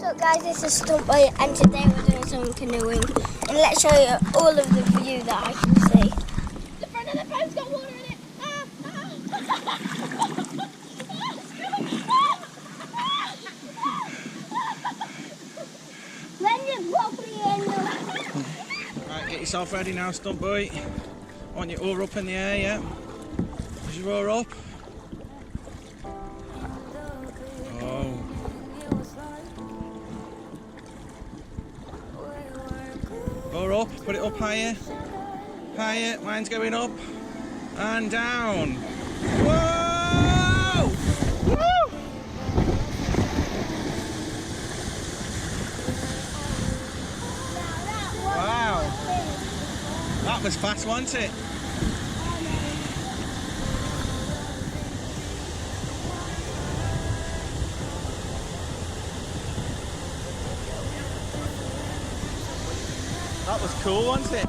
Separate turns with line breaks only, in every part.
So guys, this is Stunt Boy, and today we're doing some canoeing, and let's show you all of the view that I can see.
The front of the boat's got water in it!
Right, get yourself ready now, Stunt Boy. I want your oar up in the air, yeah? Is your oar up? Oh. Oar up, put it up higher. Higher, mine's going up. And down. Whoa! Woo! Wow. That was fast, wasn't it? That was cool, wasn't it?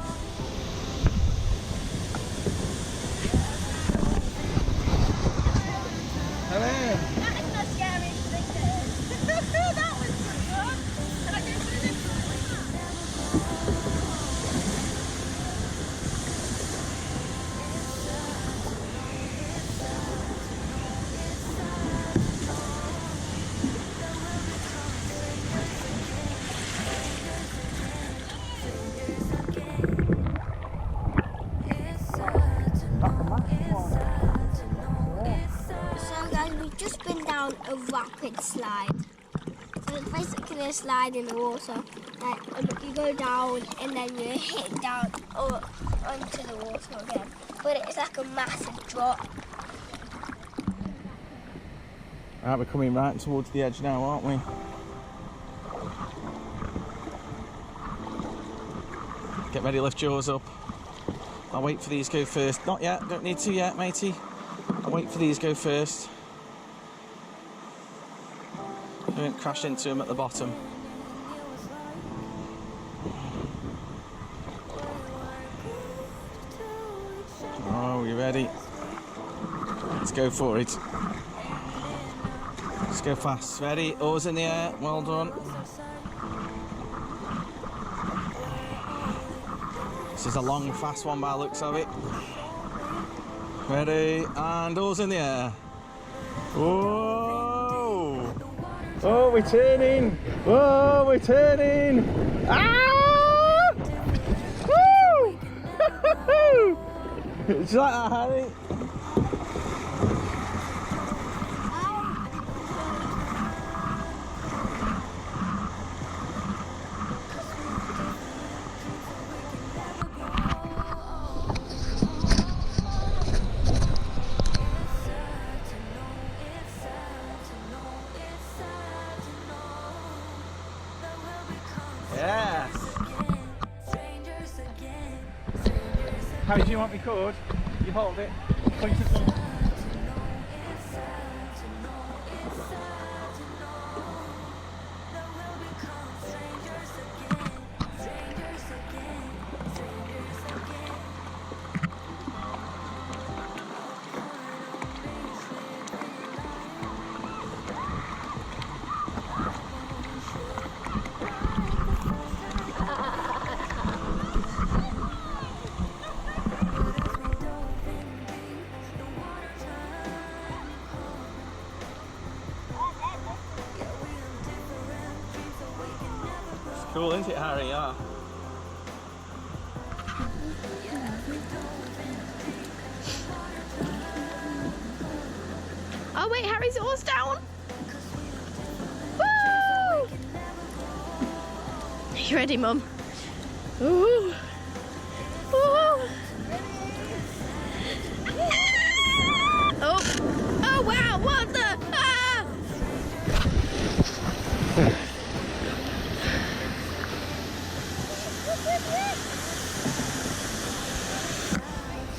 Hello.
That is the scariest thing there is. That was good fun. And I didn't put it in like
So guys, we've just been down a rapid slide. So it's basically a slide in the water. You go down and then you hit down onto the water again. But it's like a massive drop.
Right, we're coming right towards the edge now, aren't we? Get ready, lift yours up. I'll wait for these to go first. Not yet, don't need to yet, matey. I'll wait for these to go first. Don't crash into them at the bottom. Oh, you ready? Let's go for it. Let's go fast. Ready? Oars in the air. Well done. This is a long, fast one by the looks of it. Ready? And oars in the air. Whoa! Oh, we're turning! Whoa, we're turning! Ah! Woo! It's like that, Harry. Yes! How do you want me cord? You hold it. Point it up. Cool, isn't it, Harry? Yeah.
oh wait, Harry's oars down. Woo! You ready, Mum? Ooh. Ooh. Oh. Oh wow, what the? Ah!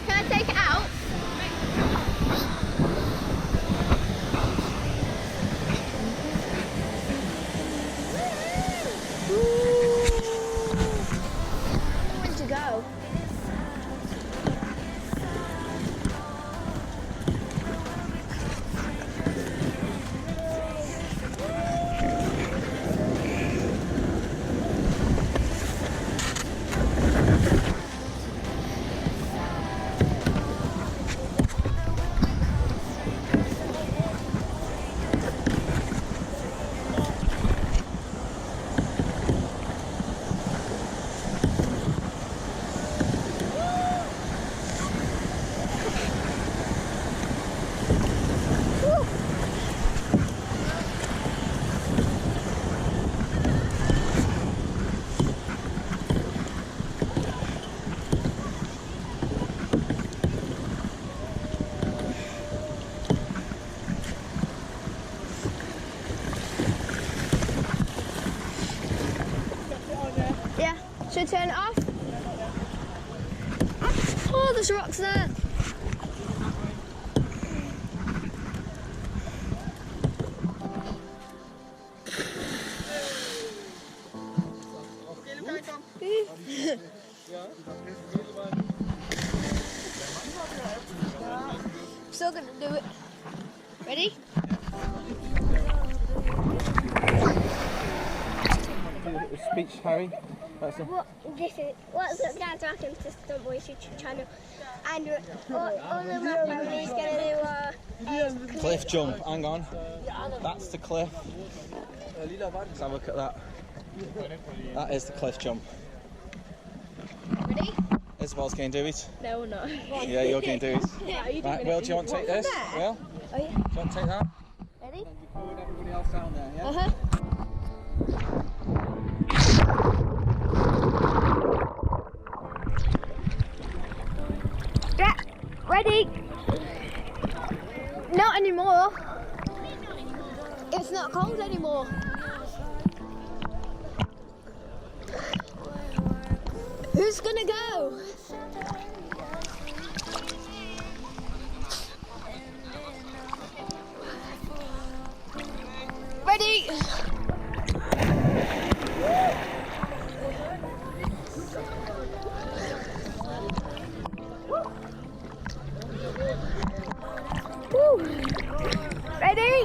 Can I take it out?
there's rocks there. Still gonna do it. Ready?
Speech, Harry. That's
What this is? What's the dad's rocking system on YouTube channel? And all of my family's gonna do
cliff jump. Hang on. That's the cliff. Let's have a look at that. That is the cliff jump.
Ready?
Isabel's going to do it.
No, we're not.
Yeah, you're going to do it. Right, Will, do you want to take this? Will?
Oh yeah.
Do you want to take that?
Ready?
Record everybody else down there, yeah?
Uh-huh. Yeah, ready? Not anymore. It's not cold anymore. Who's gonna go? Ready? Woo. Ready?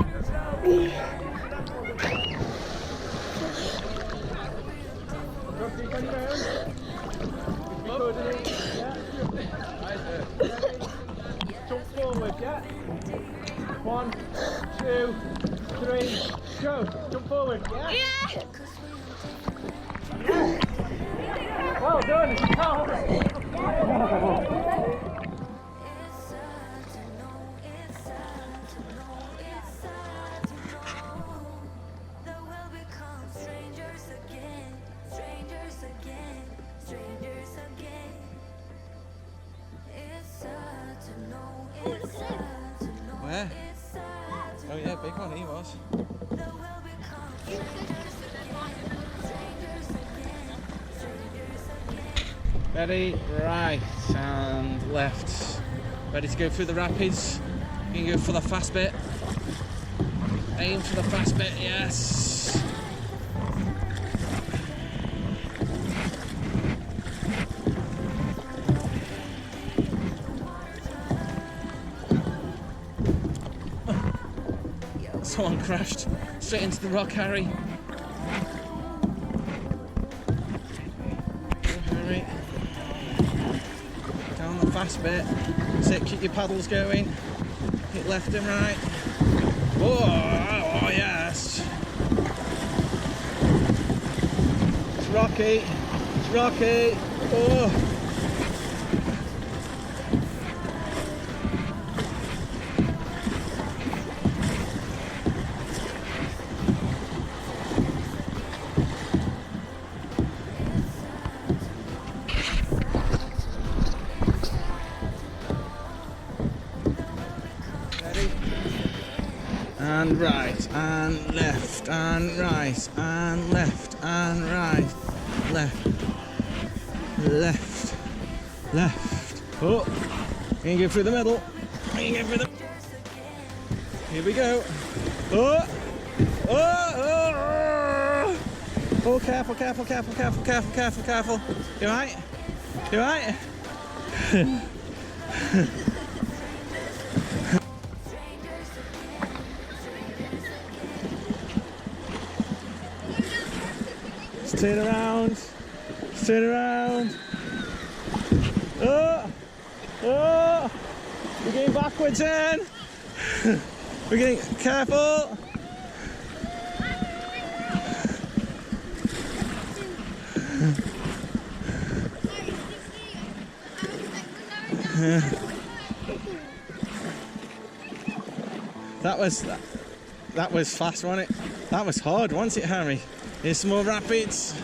Jump forward, yeah? 1, 2, 3, go! Jump forward, yeah?
Yeah!
Well done! Where? Oh yeah, big one he was. Ready, right and left. Ready to go through the rapids. You can go for the fast bit. Aim for the fast bit, yes. Someone crashed straight into the rock, Harry. Go, Harry. Down the fast bit. Sit, keep your paddles going. Hit left and right. Whoa, oh yes. It's rocky. It's rocky. Oh. And right, and left, and right, and left, and right, left, left, left. Oh, you can go through the middle. You can go through the. Here we go. Oh, oh, oh, oh. Oh, careful, careful, careful, careful, careful, careful, careful. You alright? You alright? Turn around, turn around. Oh, oh, we're going backwards then. We're getting careful. That was fast, wasn't it? That was hard, wasn't it, Harry? Here's some more rapids.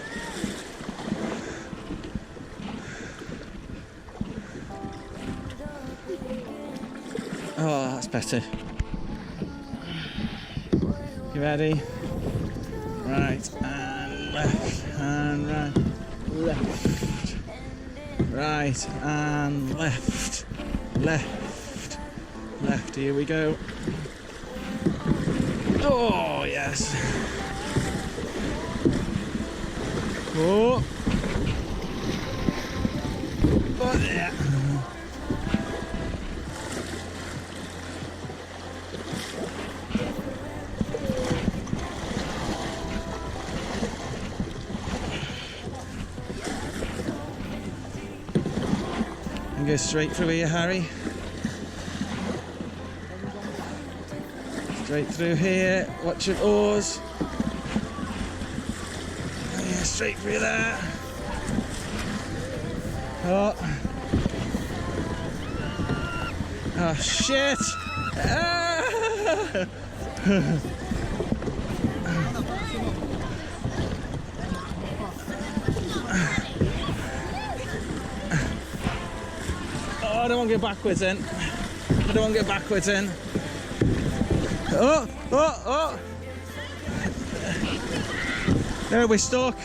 Oh, that's better. You ready? Right and left and right, left, Right, and left, left, left. Here we go. Oh, yes. Oh. Oh, yeah. And go straight through here, Harry. Straight through here. Watch your oars. Yeah, straight through there. Oh. Oh shit! Ah! Oh, I don't want to go backwards in. I don't want to go backwards in. Oh, oh, oh! No, we're stuck.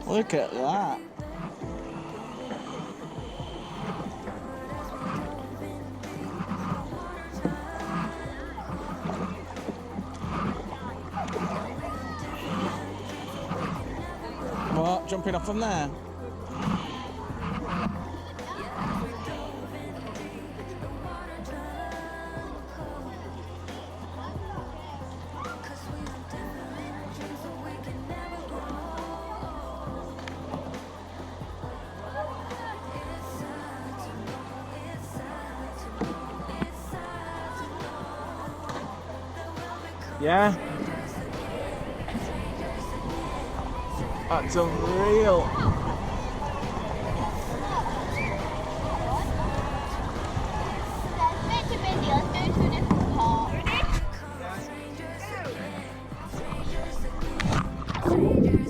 Look at that. What? Jumping off from there? Yeah? That's unreal.
There's bits of videos, go to a different part. Ready?